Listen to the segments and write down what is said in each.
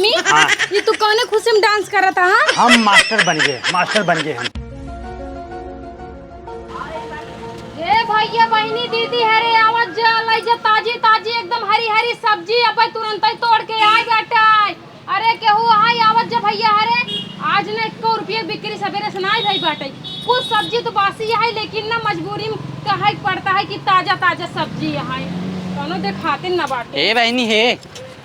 स्वामी। हाँ। ये तू कौन खुशी में डांस कर रहा था? हम मास्टर बन गए हम। ए भैया बहनी दीदी हरे आवाज जा ताजी ताजी एकदम हरी हरी सब्जी अब तुरंत ही तोड़ के आए बेटा। अरे केहू आई आवाज जा भैया हरे आज ने 1 रुपये बिक्री सवेरे सुनाई भाई बाटे। कुछ सब्जी तो बासी है लेकिन ना मजबूरी में कहे पड़ता है कि ताजा ताजा सब्जी है कौनो दिखाते न बाटे। ए बहनी है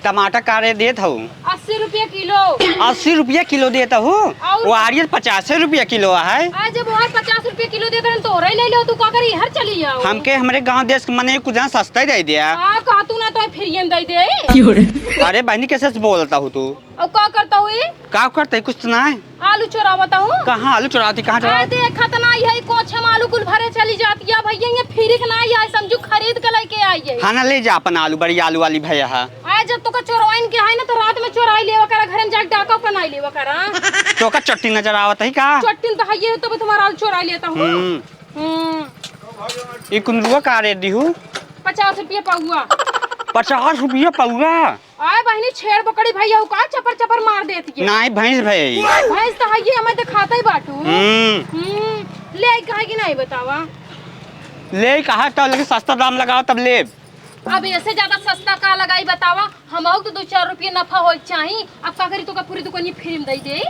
टमाटर का रेट देत हूँ 80 रुपये किलो। 80 रुपया किलो देता हूँ। वो आरियल 50 रुपया किलो है। आज जब वहाँ 50 रुपये किलो देते हैं तो ले लो तू का करी हर चली जाओ। हमके हमारे गांव देश के मने कुछ सस्ता ही दे दिया। हाँ कहा तू ना तो फ्री में दे दे। अरे बहनी कैसे बोलता हूँ तू? अब क्या करता हुई? क्या करते कुछ तो ना है। आलू चोरावता हूँ। कहाँ आलू चुराती कहाँ चुरा? देखा तो नहीं है कोच हम आलू कुल भरे चली जाती है भैया ये फिर नहीं है समझू खरीद के लेके आई है। हाँ ना ले जा अपन आलू बड़ी आलू वाली भैया है। आज जब तो का चोरवाइन के है ना तो रात में चोराई लेवा करा घर में जाके डाका बनाई लेवा करा। तो का चट्टी नजर आवत है का? चट्टी तो है ये तो मैं तुम्हारा आलू चोरा लेता हूँ। ये कुंदरुआ का रेट दी हूँ 50 रुपये पौआ। 50 रुपया पौआ? आए बहनी छेड़ बकड़ी भैया का चपर चपर मार देती है। नहीं भैंस भाई भैंस तो है ये हमें दिखाता ही बाटू। ले कहा कि नहीं बतावा? ले कहा तब लेकिन सस्ता दाम लगाओ तब ले। अब ऐसे ज्यादा सस्ता का लगाई बतावा हम तो 2-4 रुपये नफा हो चाहिए। अब का करी तो का पूरी दुकान फिल्म दे दे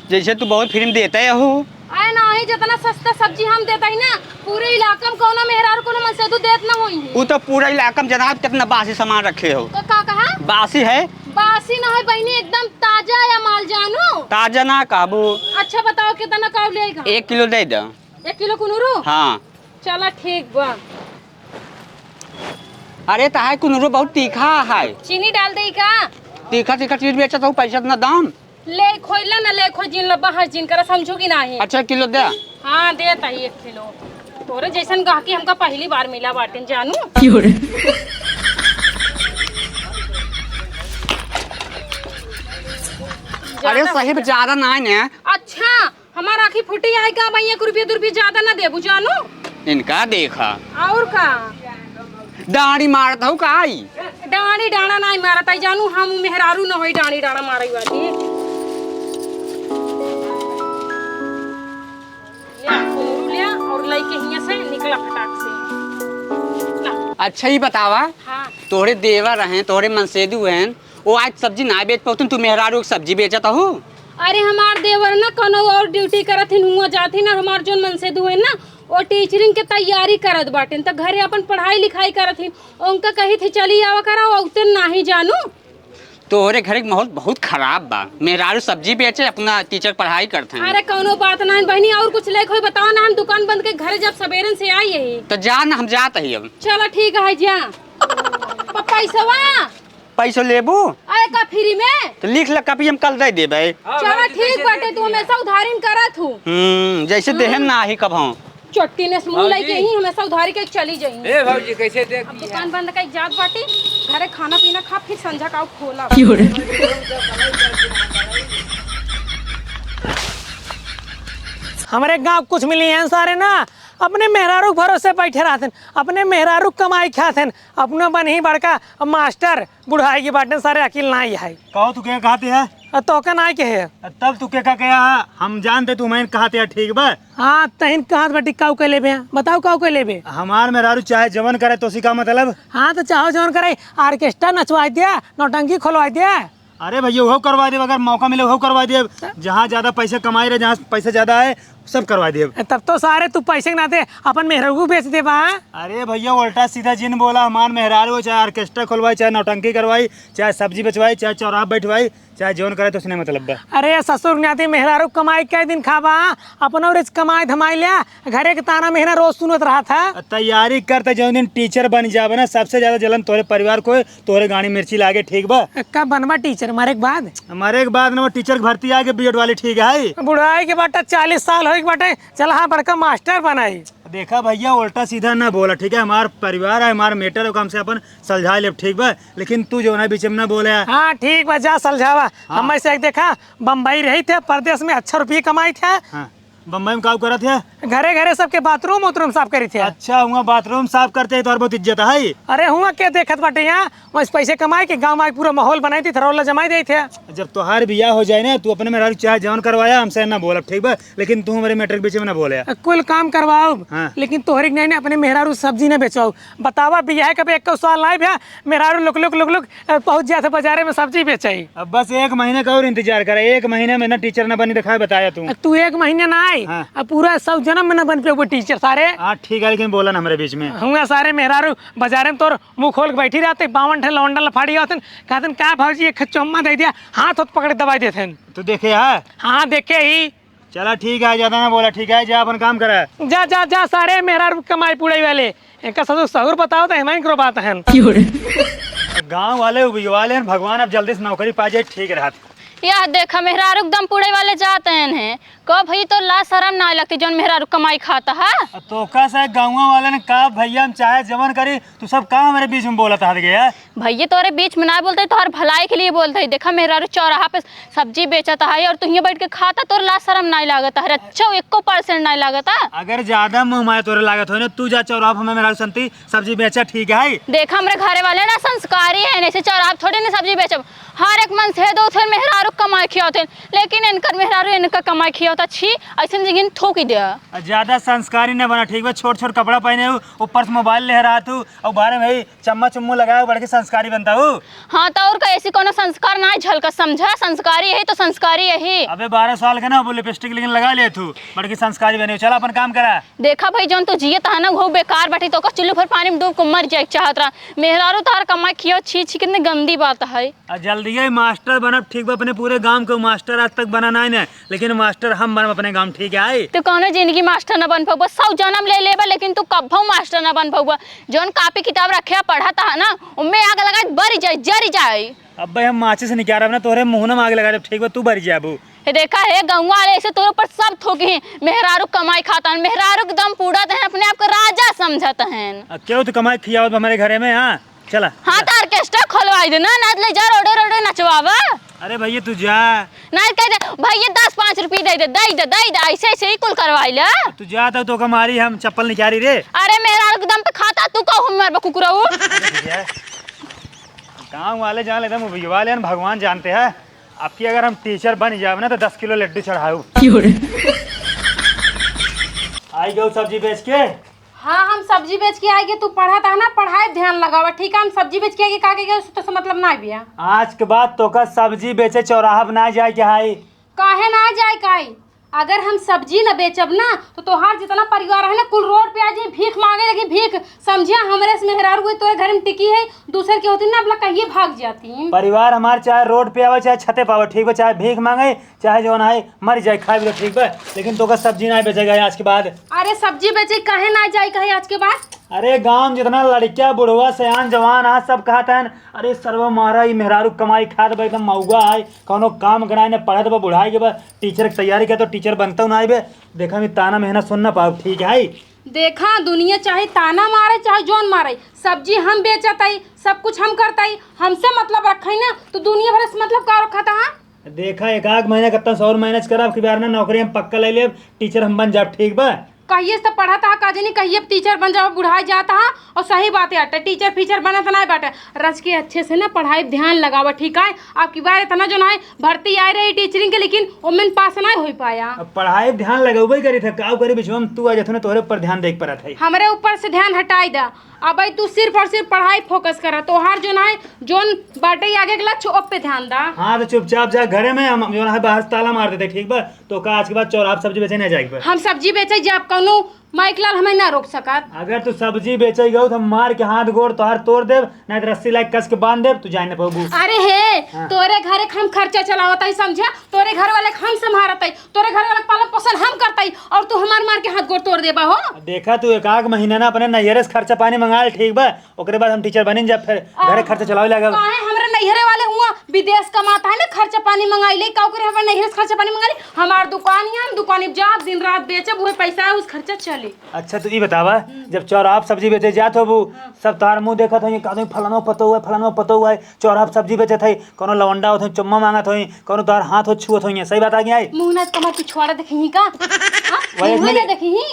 जैसे तू बहुत फिल्म देता है हो। आए ना ही जितना सस्ता सब्जी हम देता ही ना पूरे इलाका में कोनो मेहरार कोनो मन से तो देत ना होई। वो तो पूरा इलाका में जनाब कितना बासी सामान रखे हो। तो का कहा? बासी है? बासी ना है बहनी एकदम ताजा या माल जानू। ताजा ना काबू। अच्छा बताओ कितना का लेगा? 1 किलो दे दो। 1 किलो कुनूरू? हाँ चला ठीक बा। अरे ताहे कुनूरू बहुत तीखा है। चीनी डाल दे का? तीखा तीखा चीज बेचता हूँ पैसा ना दाम। ले खोइला ना ले खो जिन बाहर जिन कर समझोगी नहीं। अच्छा 1 किलो दे। हाँ देता ही 1 किलो। तोरे जैसन गाहकी हमका पहली बार मिला बाटे जानू। अरे सही में ज्यादा नहीं है। अच्छा हमारा आँखी फुटी है का भैया 1 रुपये 2 रुपये ज्यादा ना देबू जानू। इनका देखा और का दाढ़ी मारता हूँ का? डाणी डाना नहीं मारता जानू हम मेहरारू न होई डाणी डाना मारई वाली। ले और लइके हिया से निकला फटाक से ला। अच्छा ही बतावा। हाँ। तोहरे देवर हैं तोहरे मनसेदू हैं वो आज सब्जी ना बेच पाती तू मेहरारू सब्जी बेचता हूँ। अरे हमार देवर ना कोनो और ड्यूटी करत हिन हुआ जाती ना हमार जोन मनसेदू है ना वो टीचरिंग के तैयारी करत बाटे तो घरे अपन पढ़ाई लिखाई करत ही उनका कही थी चली आवा करा उतन नहीं जानू। तोहरे घर के माहौल बहुत खराब बा। मेहरारू सब्जी बेचे अपना टीचर पढ़ाई करते हैं। अरे कोनो बात नहीं बहनी और कुछ लेख हो बताओ ना हम दुकान बंद के घर जब सवेरे से आई है। तो जा ना हम जाते ही अब। चलो ठीक है जा। पैसा पैसा लेबू? आए का फ्री में? तो लिख ल कभी हम कल दे देबे। चलो ठीक बाटे तू हमेशा उधारी करत हूँ। जैसे देहन ना ही कब हम चट्टी ने मुंह लेके ही हमेशा उधारी के चली जाई। ए भौजी कैसे देख दुकान बंद का जात बाटी घरे खाना पीना खा फिर संझा का खोला। हमारे गांव कुछ मिली हैं सारे ना अपने मेहरारू भरोसे बैठे रहते अपने मेहरारू कमाई खाते अपना बन ही बड़का मास्टर बुढ़ाई की बाटे सारे अकील ना ही है। कहो तू क्या कहते है? तो का नाई के है तब तू क्या कहा हम जानते तू मैं कहते है ठीक बा। हाँ तहिन कहा बेटी काऊ के लेबे बताओ काऊ के लेबे? हमार मेहरारू चाहे जवन करे तो उसी का मतलब। हाँ तो चाहो जवन करे आर्केस्ट्रा नचवा दिया नौटंकी खोलवा दिया। अरे भैया वो करवा दे अगर मौका मिले वो करवा दे। जहाँ ज्यादा पैसे कमाई रहे जहाँ पैसा ज्यादा है सब करवा दे। तब तो सारे तू पैसे के नाते अपन मेहरारू बेच दे बा। अरे भैया उल्टा सीधा जिन बोला हमार मेहरारू चाहे ऑर्केस्ट्रा खोलवाई चाहे नौटंकी करवाई चाहे सब्जी बेचवाई चाहे चौराहा बैठवाई चाहे जोन करे तो उसने मतलब बा। अरे ससुर नाती मेहरारू कमाई कै दिन खाबा अपन और कमाई धमाई लिया घरे के ताना मेहना रोज सुनत रहा था। तैयारी करते जो दिन टीचर बन जाबे ना सबसे ज्यादा जलन तोरे परिवार को तोरे गाड़ी मिर्ची लागे ठीक बा। कब बनवा टीचर मारे के बाद? हमारे के बाद ना वो टीचर भर्ती आगे बीएड वाली ठीक है। बुढ़ाई के बाटा 40 साल हो बाटे चल हाँ बड़का मास्टर बनाई। देखा भैया उल्टा सीधा ना बोला ठीक है। हमारा परिवार है हमारा मेटर है काम से अपन समझा ले ठीक बा। लेकिन तू जो ना बीच में ना बोले। हाँ ठीक बा जा समझावा। हम ऐसे देखा बम्बई रही थे परदेश में अच्छा रुपये कमाई थे। हाँ। बम्बई में काम करत है? घरे घरे सबके बाथरूम उथरूम साफ करी थे। अच्छा हुआ बाथरूम साफ करते हैं तो और बहुत इज्जत है। अरे हुआ के देखत बाटे यहाँ वैसे पैसे कमाए के गाँव में पूरा माहौल बनाई थी थरोला जमाई दी थे। जब तोहार बियाह हो जाए ना तू अपने मेहरारू चाहे जवन करवाया हमसे ना बोलब ठीक बा, लेकिन तू हमारे मैटर के बीच में ना बोले। कुल काम करवाओ हाँ। लेकिन तोहरी नहीं ने अपने मेहरारू सब्जी ने बेचो। बतावा बियाह कभी एक सवाल नहीं भैया मेहरारू लुक पहुंच जाते बाजारे में सब्जी बेचे। अब बस 1 महीने का और इंतजार करे, 1 महीने में ना टीचर ना बनी दिखाए बताया तू। तू 1 महीने ना आई हाँ। अब पूरा 100 जन्म में ना बन पे वो टीचर सारे। हाँ ठीक है, लेकिन बोला ना हमारे बीच में। हुआ सारे मेहरारू बाजारे में तोर मुंह खोल के बैठी रहते 52 लौंडा लफाड़ी होते कहते का भाजी एक चम्मा दे दिया हाथ हाथ पकड़ दबाई देते। तू देखे है? हाँ देखे ही। चला ठीक है, ज्यादा ना बोला ठीक है, जा अपन काम करा। जा जा जा सारे मेहरारू कमाई पुड़ाई वाले इनका सब सहूर बताओ तो हमारी करो बात है। गाँव वाले वाले भगवान अब जल्दी से नौकरी पा जाए ठीक रहा। या देखा मेहरारू एकदम पुड़े वाले जाते हैं कब भाई तो ला शर्म ना लगती जो मेहरारू कमाई खाता है। तो का से गाँव वाले ने कहा भैया हम चाहे जमन करी तू सब कहा हमारे बीच में बोला था गया। भैया तोरे बीच में ना बोलते तो हर भलाई के लिए बोलते है। देखा मेहरारू चौराहा पे सब्जी बेचता है और तू यहाँ बैठ के खाता तो ला शर्म नहीं लागता है। अच्छा 1% नहीं लागता। अगर ज्यादा मुँह माया तोरे लागत हो ना तू जा चौराहा हमें मेहरारू संती सब्जी बेचा ठीक है। देखा हमारे घरे वाले ना संस्कारी है ऐसे चौराहा थोड़ी ना सब्जी बेचब हर एक मन से दो थे मेहरारू कमाई खियाते लेकिन इनकर मेहरारू इनका कमाई खियाता छी ऐसे जिंदगी थोक ही दिया। ज्यादा संस्कारी न बना ठीक है, छोट छोट कपड़ा पहने हो ऊपर से मोबाइल ले रहा तू और बारे में ही चम्मच चुम्मू लगाया बढ़ के संस्कारी बनता हूँ। हाँ तो और का ऐसी कोनो संस्कार ना झलका समझा संस्कारी है तो संस्कारी यही। अबे 12 साल का ना वो लिपस्टिक लेकिन लगा ले तू बढ़ के संस्कारी बने। चल अपन काम करा। देखा भाई जौन तू जिये था ना वो बेकार बैठी तो चुल्लू भर पानी में डूब को मर जाए चाहत रहा मेहरारू तार कमाई खियो छी छी कितनी गंदी बात है। जल्दी ही मास्टर बना ठीक बा, अपने पूरे गांव को मास्टर आज तक बना नहीं ना, लेकिन मास्टर हम बन अपने गांव ठीक है। तो कौनो जिंदगी मास्टर न बन पाऊबा 100 जन्म ले लेबा लेकिन तू कभी मास्टर न बन पाऊबा। जौन कॉपी किताब रखे पढ़ता है ना उनमें आग लगा बरी जाए जरी जाए। अब भाई हम माची से निकाल रहे तोरे मुंह में आग लगा जब ठीक बा तू भरी जाबू। देखा है गाँव वाले ऐसे तोर पर सब थोके हैं मेहरारू कमाई खाता है मेहरारू के दम पूड़त है अपने आप को राजा समझत है। क्यों तू कमाई खियावत हमारे घरे में? हाँ चला हाँ तो ऑर्केस्ट्रा खोलवाई दे ना ले जा रोडे रोडे नचवावा। अरे भैया तू जा ना कह दे भैया 10-5 रुपये दे दे ऐसे ऐसे ही कुल करवाई ला। तू जा तो हमारी हम चप्पल निकाली रे। अरे मेहरारू के दम पे खाता तू कहो हमारे कुकुरा गाँव वाले जान एकदम वाले भगवान जानते हैं। आपकी अगर हम टीचर बन जाए ना तो 10 किलो लड्डू चढ़ाऊ। आई गई सब्जी बेच के। हाँ हम सब्जी बेच के आएंगे तू पढ़ा था ना पढ़ाई ध्यान लगावा ठीक है। हम सब्जी बेच के आएंगे का के तो मतलब ना बिया आज के बाद तो का सब्जी बेचे चौराहा बना जाए क्या है काहे ना जाए काई। अगर हम सब्जी न बेचब ना तो तोहार जितना परिवार है ना कुल रोड पे आ जाए भीख मांगे लगी भीख समझिया हमरे से मेहरारू हुई तोरे घर में टिकी है दूसरे की होती ना अपना कहिए भाग जाती। परिवार हमारे चाहे रोड पे आवे चाहे छते पे आवे ठीक है, चाहे भीख मांगे चाहे जो है मर जाए खाए भी तो ठीक है, लेकिन तो का सब्जी नहीं बेचेगा आज के बाद। अरे सब्जी बेचे काहे ना जाए कहे आज के बाद। अरे गांव जितना लड़किया बुढ़वा सयान जवान आज सब कहता है अरे सर्व मारा ही मेहरारू कमाई खात बा एकदम मऊगा है कोनो काम कराए न पढ़त बा बुढ़ाई के बा टीचर की तैयारी किया तो टीचर बनता ना बे। देखा मैं ताना मेहनत सुन ना पाऊ ठीक है। देखा दुनिया चाहे ताना मारे चाहे जोन मारे सब्जी हम बेचत आई सब कुछ हम करता ही हमसे मतलब रखा ना तो दुनिया भर से मतलब का रखा था। देखा एक महीना कितना 100 मेहनत करा अब बार ना नौकरी हम पक्का ले ले टीचर हम बन जाब ठीक बा। कहिए से पढ़ा था काजे नहीं कहिए टीचर बन जाओ बुढ़ाई जाता है और सही बात है टीचर फीचर बना था ना बाटे रच के अच्छे से ना पढ़ाई ध्यान लगावा ठीक है। आपकी बार इतना जो ना भर्ती आई रही टीचरिंग के लेकिन ओमेन पास नहीं हो पाया। अब पढ़ाई ध्यान लगावे करी था का करी बिचवा में तू आ जात ना तोरे ऊपर ध्यान देख पड़ा था हमारे ऊपर से ध्यान हटाई दा। अब भाई तू सिर्फ और सिर्फ पढ़ाई फोकस करा तोहार जो ना जोन बाटे आगे के लक्ष्य ओप पे ध्यान दा। हाँ तो चुपचाप जा घरे में हम जो है बाहर ताला मार देते ठीक बा तो का आज के बाद चौराहा सब्जी बेचे नहीं जाएगी। हम सब्जी बेचे जब कौनो माइकलाल हमें ना रोक सकत। अगर तू सब्जी बेचे गो तो हम मार के हाथ गोड़ तोहार तोड़ देव नहीं तो रस्सी लाइक कस के बांध देव तू जाए ना पाबू। अरे हे हाँ। तोरे घरे हम खर्चा चलावत है समझा तोरे घर वाले हम संभारत है तोरे घर वाले पालन पोषण हम करत है और तू हमार मार के हाथ गोड़ तोड़ देबा हो। देखा तू एक महीना ना अपने नैहरे से खर्चा पानी मंगा ठीक बा ओकरे बाद हम टीचर बनिन जब फिर घरे खर्चा चलावे लगा। काहे हमरा नैहरे वाले हुआ विदेश कमाता है ना, खर्चा पानी मंगाई ले का करे हमारे नैहरे से खर्चा पानी मंगा ले। हमार दुकान है, हम दुकान जा दिन रात बेचे, वो पैसा है उस खर्चा चले। अच्छा तो ये बतावा, जब चौराहा सब्जी बेचे जात हो वो सब तार मुंह देखा था, कहते फलाना पतो हुआ फलाना पतो हुआ है, चौराहा सब्जी बेचे थे, कोनो लवंडा हो चुम्मा मांगा था, कोनो तार हाथ हो छुअत हो, सही बात आ गया है। मुंह ना कमर पिछवाड़ा देखी का वही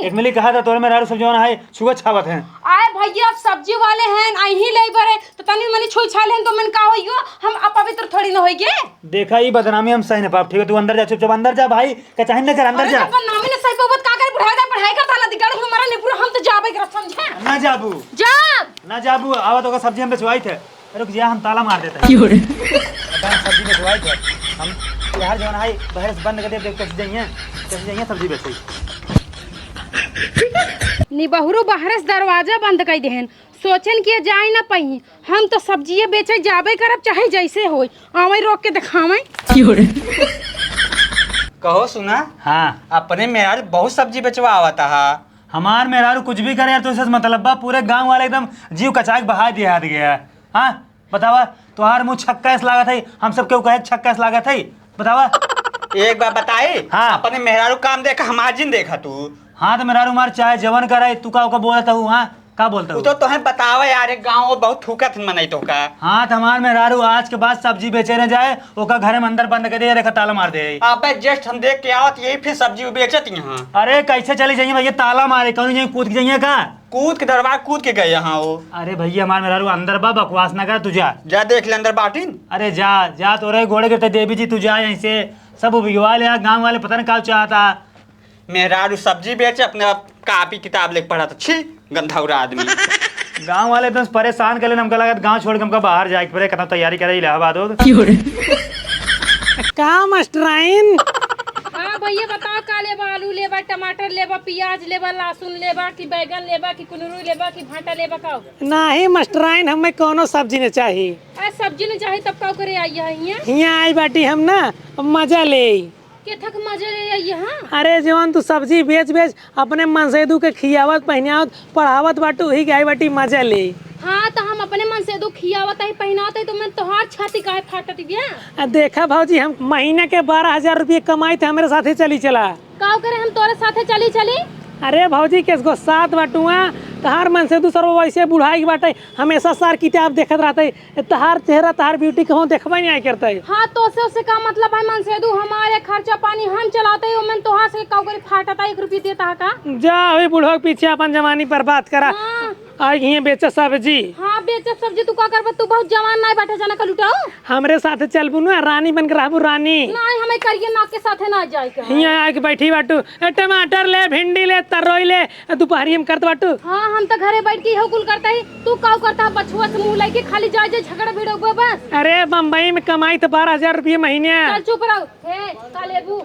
एक मिली कहा था तोरे में रारू सब्जी है छुआ छावत है। आए भैया सब्जी वाले हैं आई ही ले बरे तो तनी मनी छुई छाले हैं तो मन का होइयो, हम अपवित्र थोड़ी ना होइगे। देखा ये बदनामी हम सही नहीं पाप, ठीक है तू अंदर जा, चुपचाप अंदर जा भाई, का चाहे न कर अंदर जा। बदनामी ने सही बहुत का करे, पढ़ाई करता ना दिगाड़ हमारा ने पूरा, हम तो जाबे कर समझे ना जाबू जा ना जाबू आवा तो का सब्जी हम बेचवाई थे, रुक जा हम ताला मार देते हैं। सब्जी बेचवाई थे हम यार, जो है बहस बंद कर दे, देख कैसे जाइए सब्जी बेची। निबहुरु बहरस दरवाजा बंद कर देहन, सोचन किए जाए ना पही, हम तो सब्जी बेचे जाबे करब चाहे जैसे होई, आवे रोक के दिखावे। कहो सुना, हाँ अपने मेरा बहुत सब्जी बेचवा आवता है। हमार मेहरारू कुछ भी करे यार तो इससे मतलब बा, पूरे गांव वाले एकदम जीव कचाक बहा दिया हाथ गया। हाँ बतावा, तुहार मुँह छक्का इस लागत है, हम सब क्यों कहे छक्का इस लागत है, बतावा। एक बार बताए, हाँ। अपने मेहरारू काम देखा हमार जिन देखा तू। हाँ तो मेहरारू मार चाहे जवन करे, तू का बोलता हूँ, हाँ का बोलता तू हूँ तो तुम्हें बतावा यार, एक गाँव बहुत थूकत मनाई तो का। हाँ तो हमार मेहरारू आज के बाद सब्जी बेचे न जाए, ओका घर में अंदर बंद कर दे, रेखा ताला मार दे। अबे जस्ट हम देख के आवत यही फिर सब्जी बेचत यहाँ। अरे कैसे चली जाइए भैया, ताला मारे कौन जाइए, कूद के जाइए का, कूद के दरबार कूद के गए यहाँ वो। अरे भैया हमार मेहरारू अंदर बा, बकवास ना कर, तू जा जा देख ले अंदर बाटिन। अरे जा जा, तो रे घोड़े गिरते देवी जी, तू जा यहीं से, सब बिगवा ले, गाँव वाले पता नहीं क्या चाहता। मेहरारू सब्जी बेचे, अपने कापी किताब लेके पढ़ा, तो छी गंधाउरा आदमी। गांव वाले एकदम परेशान कर ले, हमका लगा गांव छोड़ के हमका बाहर जाए पड़े, कतना तैयारी करे इलाहाबाद हो। का मास्टराइन? हाँ भैया बताओ का लेबा, आलू लेबा, टमाटर लेबा, प्याज लेबा, लहसुन लेबा कि बैगन लेबा कि कुनरू लेबा कि भाटा लेबा का? नहीं मास्टराइन, हमें कोनो सब्जी न चाहिए। सब्जी नहीं चाहिए तब का करे आई है यहाँ आई बाटी हम ना मजा ले के थक मजा ले आई है। अरे जवान तू सब्जी बेच बेच अपने मनसेदू के खियावत पहनावत पढ़ावत बाटू ही गाय बाटी मजा ले। हाँ तो हम अपने मन से दो खियावत है पहनावत है तो मैं तोहार छाती काहे फाटत गया। देखा भाजी, हम महीने के 12,000 रुपये कमाई थे, हमारे साथे चली चला। का करे हम तोरे साथे चली चली। अरे भाजी किसको साथ बाटुआ, तहार मन से दूसरा वैसे बुढ़ाई बाटे, हमेशा सार किताब देखत रहते, तहार चेहरा तहार ब्यूटी कहूँ देखबे नहीं करते। हाँ तो उससे का मतलब है मन से दू, हमारे खर्चा पानी हम चलाते हैं, मैं तोहार से का करे फाटता 1 रुपया देता का। जा अभी बुढ़ो के पीछे अपन जवानी बर्बाद करा। हाँ। आज ये बेचा सब्जी। हाँ बेचब सब्जी, तू का करबा, तू बहुत जवान नहीं बैठे जाना का लुटाओ। हमरे साथे चलबू ना, रानी बन के रहबू रानी। नहीं हमें करिए नाक के साथे ना जाए के। यहाँ आके बैठी बाटू, टमाटर ले, भिंडी ले, तरोई ले, दोपहरी हम करत बाटू। हाँ हम तो घरे बैठ के कुल करता ही, तू का करता है बछुआ से मुंह लेके खाली जाए जाए झगड़ा भिड़ो बस। अरे बम्बई में कमाई तो 12,000 रुपये महीने। चल चुप रहो। हे का लेबू?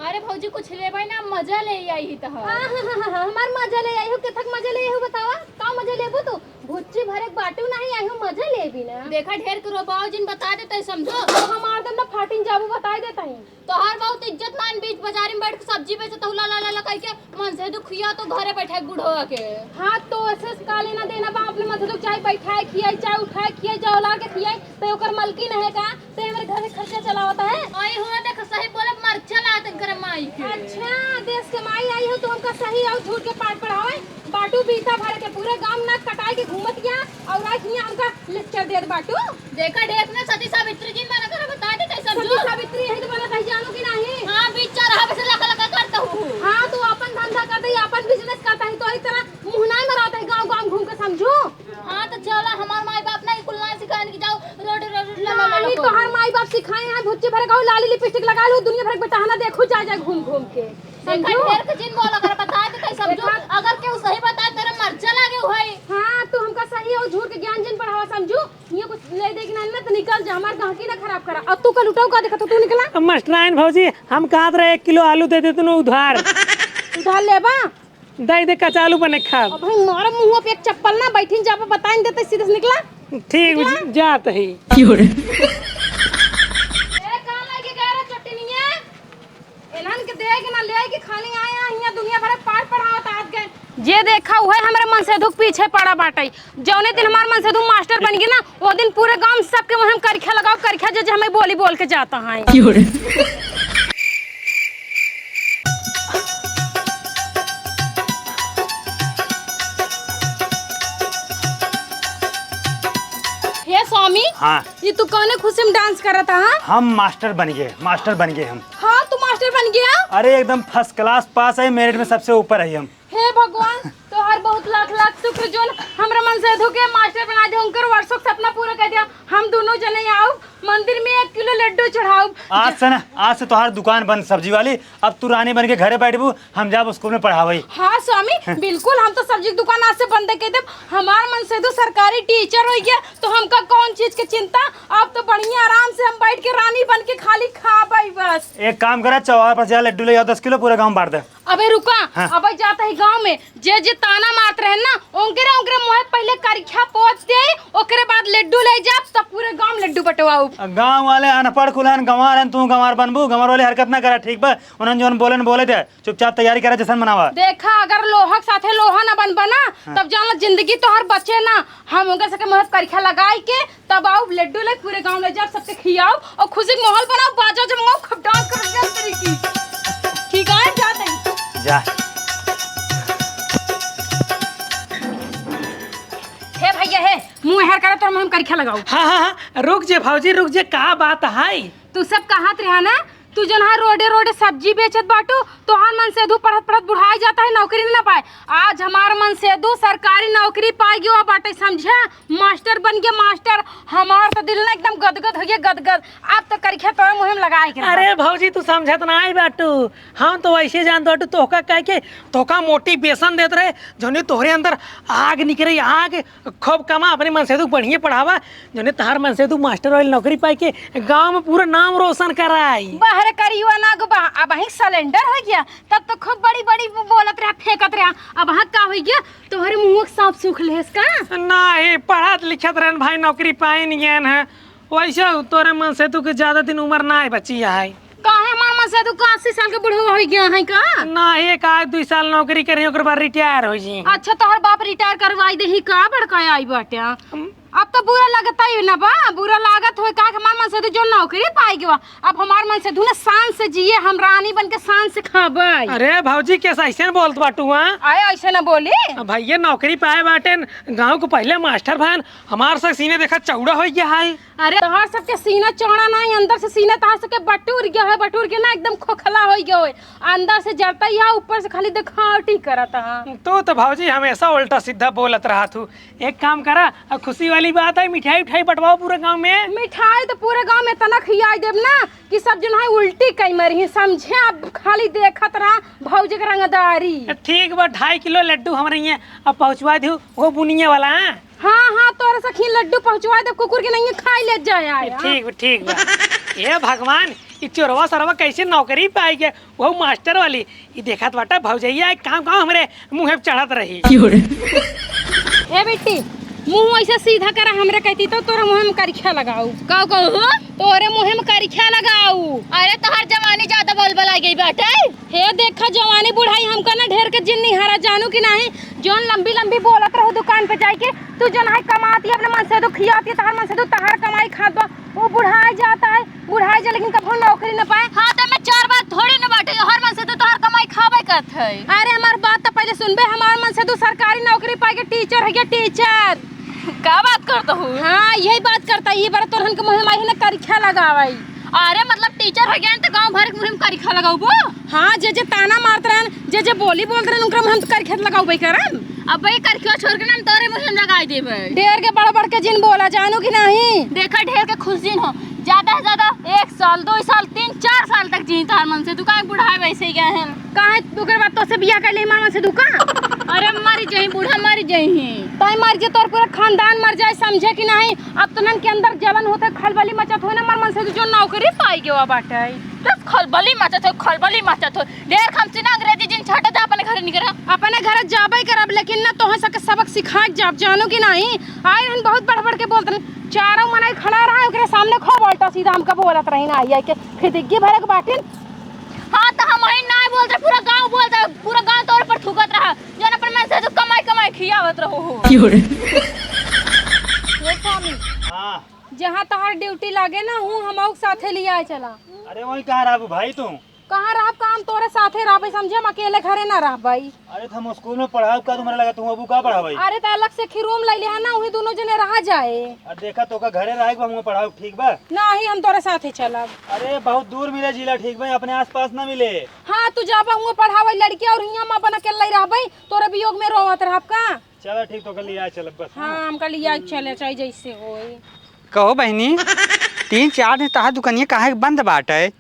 अरे भौजी कुछ लेबै ना, मजा ले आई ही तो। हमार मजा ले आई हो, केथक मजा ले आई हो बतावा, का मजा लेबू तू? भुच्ची भरे बाटू नहीं आई हो, मजा लेबी ना। देखा ढेर करो बाऊ जिन बता देते समझो, तो हमार दम ना फाटिन जाबू बता देता ही। तोहार बहुत इज्जत मान बीच बाजार में बैठ के सब्जी बेचत हुला ला ला कह के मन से दुखिया तो घरे बैठे बूढ़ो के। हां तो ऐसे का लेना देना बा, अपने मन से तो चाय बैठाए खियाई, चाय उठाए खियाई, जाओ ला के खियाई, तो ओकर मलकिन है का, तो हमारे घर में खर्चा चलावता है। आई हुआ देख सही बोले मरचा लात कर माई के। अच्छा देश के माई आई हो तो हमका सही और झूठ के पाठ पढ़ावे, बाटू बीता भर के पूरे गांव ना कटाई के घूमत गया और आज हियां हमका लेक्चर देत बाटू। देखा देख ने सती सावित्री जी माना कर बता दे कैसे सती सावित्री है तो बोला कहीं जानो कि नहीं। हां बिचारा हवे से लका लका करता हूं। हां तो अपन धंधा करता है, अपन बिजनेस करता है, तो इस तरह मुंह ना मराता है गांव-गांव घूम के समझो। हां तो चला हमार माई बाप नहीं कुल ना सिखाए कि जाओ रोड नहीं तो हर माई बाप सिखाए हैं, भुच्चे भरे गाओ लाली लिपस्टिक लगा लो, दुनिया भर के बेटा देखो जा जा घूम घूम के। देखा ढेर के जिन बोला कर बता दे कैसे समझो, अगर केहू सही बता तेरे मरचा लागे होई। हां तो हमका सही और झूठ के ज्ञान जिन पढ़ावा समझो, ये कुछ ले दे कि ना तो निकल जा, हमार गांव की ना खराब करा। अब तू का लुटाओ का देखा तो तू निकला। मास्टराइन भौजी हम कहत रहे 1 किलो आलू दे दे तू उधार। उधार लेबा दे दे कच्चा आलू बने खा। अब भाई मारा मुंह पे एक चप्पल ना बैठिन जा पे बताइन देते सीधे से निकला। ठीक जात ही। जे देखा हुआ है हमारे मन से दुख पीछे पड़ा बाटे। जौने दिन हमारे मन से दुख मास्टर बन गए ना वो दिन पूरे गांव में सबके मुंह में करखा लगाओ करखा जो हमें बोली बोल के जाता है। हे स्वामी, हाँ ये तू कौन खुशी में डांस कर रहा था? हाँ? हम मास्टर बन गए हम। हाँ तू मास्टर बन गया? अरे एकदम फर्स्ट क्लास पास है, मेरिट में सबसे ऊपर है हम। हे भगवान, तो हर बहुत लाख लाख शुक्र जो हमरा मन से धोके मास्टर बना दे, उनकर वर्षों का सपना पूरा कर दिया। हम दोनों जने आओ मंदिर में 1 किलो लड्डू चढ़ाओ। आज से तुम्हारी दुकान बंद सब्जी वाली, अब तू रानी बन के घरे बैठबू, हम जाब स्कूल में पढ़ावई। हाँ स्वामी बिल्कुल, हम तो सब्जी की दुकान आज से बंद कर दे। हमार मन से तो सरकारी टीचर हो गया तो हमका कौन चीज की चिंता। अब तो बढ़िया आराम से हम बैठ के रानी बन के खाली खा पाई बस। एक काम करा, चौहार पर जा लड्डू ले आओ 10 किलो, पूरा गाँव बांट दे। अबे रुका, हाँ। अब जाता है गांव में जे ताना मारत रहे ना ओकरे मुंह पहले करिखा पोत दे, ओकरे बाद लड्डू ले जा, तब पूरे गांव में लड्डू बंटवाओ। गाँव वाले अनपढ़ कुलान गंवार हैं, तू गंवार बनबू, गंवार वाले हरकत ना करा, ठीक बा? उन्होंने जो बोले थे चुपचाप तैयारी करा, जश्न मनावा। देखा अगर लोहा के साथे लोहा ना बन बना तब जान जिंदगी तो हर बचे ना। हम उनके सके मुंह करिखा लगाई के तब आओ लड्डू ले पूरे गांव ले जा, सबके खियाओ और खुशी के माहौल बनाओ, बाजा जमाओ, खूब डांस करो तरीके। ठीक है जाते हैं। जा हे भैया हे मुंह हेर करे तो हम करिखा लगाओ। हाँ, रुक जे भौजी रुक जे, का बात है? तू सब कहत रहा ना तू जन रोडे सब्जी बेचत बाटू तो हर मन से पढ़त बुढ़ाई जाता है, नौकरी ना पाए। आज हमार मन से सरकारी नौकरी पाई गयो बाटे, समझा? मास्टर बन गया मास्टर। हमार तो दिल ना एकदम गदगद हो गया गदगद। अब तो करिखा तो मुहिम लगाए के। अरे भौजी तू समझत ना आई बाटू, हम तो वैसे जान बाटू तोहका कह के तोहका मोटिवेशन देत रहे, जोने तोहरे अंदर आग निकले, आग खूब कमा, अपने मन से तू बढ़िया पढ़ावा, जोने तहार मन से तू मास्टर वाली नौकरी पाई के गाँव में पूरा नाम रोशन कराई। अरे करियो ना गो अब ही सिलेंडर हो गया, तब तो खूब बड़ी बड़ी बोलत रहा फेंकत रहा। अब हाँ का हो गया तुम्हारे मुंह साफ सूख लेस का? नहीं पढ़त लिखत रहन भाई, नौकरी पाए नहीं गए है वैसे। तोरे मन से तू के ज्यादा दिन उम्र ना है बची है। काहे हमार मन से तू 80 साल के बुढ़वा हो गया है का? ना एक आध 2 साल नौकरी करी ओकर बाद रिटायर हो जी। अच्छा तोहर बाप रिटायर करवाई दे ही का बड़का आई बाटे? अब तो बुरा लगता ही ना बा, बुरा लागत हो का हमार मन से जो नौकरी पाई गवा। अब हमार मन से ना शान से जिए, हम रानी बन के शान से खाबे। अरे भौजी कैसा ऐसे बोलत बाटू? आए ऐसे ना बोली भैया नौकरी पाए बाटे गांव को पहले मास्टर भान, हमार से सीने देखा चौड़ा हो गया है। अरे तोहर सबके सीना चौड़ा नहीं, अंदर से सीना तोहर सबके बटूर गया है, बटूर के ना एकदम खोखला हो गया है, अंदर से जलता ही है, ऊपर से खाली दिखावटी करता है। तो भौजी हमेशा उल्टा सीधा बोलत रहा तू। एक काम करा, खुशी वाली बात है, मिठाई उठाई बंटवाओ पूरे गांव में। मिठाई तो पूरे गांव में तना खियाई देब ना कि सब जन है उल्टी कई मरी, समझे? अब खाली देखत रहा भौजी के रंगदारी। ठीक बा, 2.5 किलो लड्डू हमारे यहाँ अब पहुँचवा दू, वो बुनिया वाला। हाँ तोरा सखी लड्डू पहुँचवा दे, कुकुर के नहीं खाई ले जाए। ठीक बा। ये भगवान ये चोरवा सरवा कैसे नौकरी पाई गया, वो मास्टर वाली। ये देखत बाटा भौजैया एक काम हमारे मुँह चढ़त रही। ए बेटी मुंह ऐसे सीधा करा, हमरे कहती तो तोरे मुंह में करिखा लगाऊ। का कहू? तोरे मुंह में करिखा लगाऊ। अरे तोहर जवानी ज्यादा बलबल आ गई बाटे। हे देखा जवानी बुढ़ाई हमका ना ढेर के जिन्नी हरा जानू कि नहीं, जोन लंबी लंबी बोलत रहो दुकान पे जाके, तू जन है कमाती अपने मन से, तू खियाती तहर मन से, तू तहर कमाई खात बा, वो बुढ़ाई जाता है, बुढ़ाई जा लेकिन कभी नौकरी न पाए। हाँ तो मैं 4 बार थोड़ी न बाटे, हर मन से तू तहर कमाई खाबे करत है। अरे हमार बात तो पहले सुनबे, हमार मन से तू सरकारी नौकरी पाए के टीचर है, टीचर। क्या बात करता हूँ? हाँ यही बात करता है, ये बार तोरहन के मुँह में करिखा लगावाई। अरे मतलब टीचर हो गया तो गांव भर के मुँह में करिखा लगाऊ? हाँ जे ताना मारत रहन, जे बोली बोलत रहन, उनका मुँह में करिखा लगाऊ करन। अब भाई करिखा छोड़ के ना तोरे मुँह में लगाई देबे। ढेर के बड़ के जिन बोला जानू कि नहीं? देखा ढेर के खुश जिन हो, ज्यादा से ज्यादा 1 साल 2 साल 3 4 साल तक जी तार मन से। तू काहे बुढ़ा वैसे ही गए हैं? काहे दुकर बात तो से बियाह कर ले मन से दुका? अरे मर जाई बूढ़ा, मर जाई ताई, मर जे तोर पूरा खानदान मर जाए, समझे कि नहीं? अब तो नन के अंदर जलन होते, खलबली मचत हो ना मर मन से जो नौकरी पाई गयो बाटे। बस खलबली मचत हो, खलबली मचत हो। ढेर खमसी ना अंग्रेजी जिन छाटा जा अपने घर निकरा, अपने घर जाबे करब, लेकिन ना तोह सके सबक सिखा जाब, जानू कि नहीं? आए रहन बहुत बढ़ के बोलत रहन, चारों मनाई खड़ा रहा ओकरे सामने खो बोलता सीधा हमका बोलत रही ना आई के फिर दिग्गी भरक बाटिन। हाँ तो हम ही ना बोलते पूरा गांव बोलता पूरा गांव तोर पर थूकत रहा जन अपन में से तो कमाई कमाई खियावत रहो हे स्वामी, हाँ जहाँ तहार ड्यूटी लागे ना हूँ हम साथे लिया चला। अरे वही कहाँ रहा भाई तू? कहाँ रह काम तोरे साथे रह समझे, हम अकेले घरे ना रह भाई। अरे तो हम स्कूल में पढ़ाओ का तुम्हारा लगा तुम अबू का पढ़ा भाई? अरे तो अलग से खिरूम ले लिया ना, वही दोनों जने रह जाए। और देखा तो का घरे रहे हम पढ़ाओ ठीक बा? नहीं हम तोरे साथे चलब। अरे बहुत दूर मिले जिला ठीक भाई, अपने आसपास ना मिले। हाँ तू जा हुआ पढ़ावे लड़की और हम अपन अकेले रह भाई, तोरे वियोग में रोवत रह का। चलो ठीक तो कल लिया चल बस। हाँ हमका लिया चले चाहे जैसे होए। कहो बहनी 3-4 दिन तहार दुकानिया काहे बंद बाटे?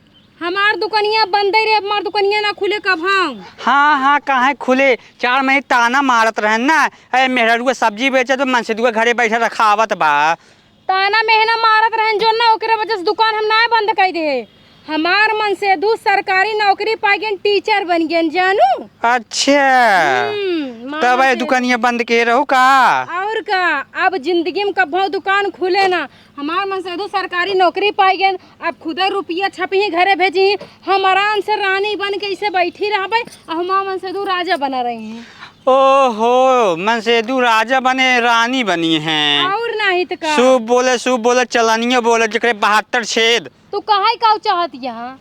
हमार दुकानिया बंद रे, हमार दुकानिया ना खुले कब हम। हाँ काहे खुले 4 महीने ताना मारत रहन ना, अरे मेहरुआ सब्जी बेचे तो मनसेदुआ घरे बैठे रखावत बा। ताना मेहना मारत रहन जो ना, ओकरे वजह से दुकान हम ना बंद कर दे। हमार मन से दू सरकारी नौकरी पाई गन, टीचर बन गन जानू। अच्छा तब ये दुकानिया बंद के रहो का? और का, अब जिंदगी में कभी दुकान खुले ना। हमार मन से दू सरकारी नौकरी पाई गन, अब खुदा रुपया छपी घरे भेजी, हम आराम से रानी बन के इसे बैठी रहबे, और हमार मन से दू राजा बना रही हैं। ओहो मनसेदु राजा बने रानी बनी हैं। और नहीं तो का, शुभ बोले चलनिया बोले जकरे 72 छेद। तू कहाँ का चाहत यहाँ?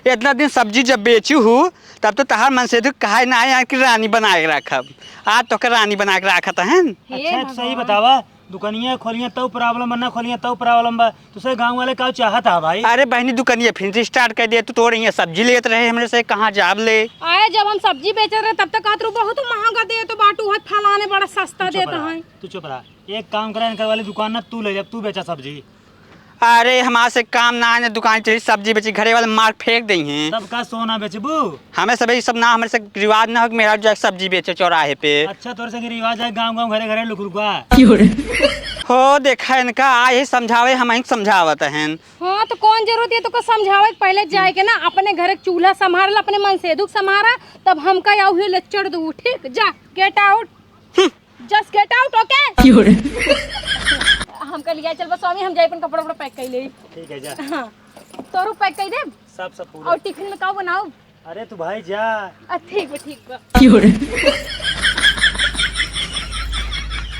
इतना दिन सब्जी जब बेचू हूँ तब तो तहार मनसेदु कहे ना आया कि रानी बना के रखब, आज तो के रानी बना के रखत है। अच्छा तो सही बतावा, दुकानिया खोलिया तो प्रॉब्लम बना, खोलिया तो प्रॉब्लम बा, तुझे गांव वाले का चाहत है भाई? अरे बहनी दुकानिया फिर से स्टार्ट कर दिया, तू तोड़ यहाँ सब्जी लेते रहे हमरे से, कहाँ जाब ले आए जब हम सब्जी बेच रहे तब तक कहत बहुत महंगा दे तो बाटू है, फलाने बड़ा सस्ता देता है। तू चुप रहा, एक काम करा, इनकर वाली दुकान ना तू ले जा, तू बेचा सब्जी। अरे हमारे से काम ना है, दुकान चली सब्जी बेची, घरे वाले मार फेंक दी हैं। सबका सोना बेचबू? हमें सब सब ना, हमारे से रिवाज ना हो कि मेरा जो है सब्जी बेचे चौराहे पे। अच्छा तोर से रिवाज है गांव गांव घरे घरे लुक रुका हो देखा इनका आए समझावे, हम ही समझावत हैं। हाँ तो कौन जरूरत है तो समझावे, पहले जाए के ना अपने घर चूल्हा संभाल, अपने मन से दुख संभारा, तब हमका याऊ ही लेक्चर दू। ठीक जा, get out, just get out. Okay हमका लिया चल बस स्वामी, हम जाए अपन कपड़ा पैक कर ले। ठीक है जा। हाँ तोरू पैक कर दे, सब पूरा। और टिफिन में का बनाओ? अरे तू भाई जा। ठीक बा।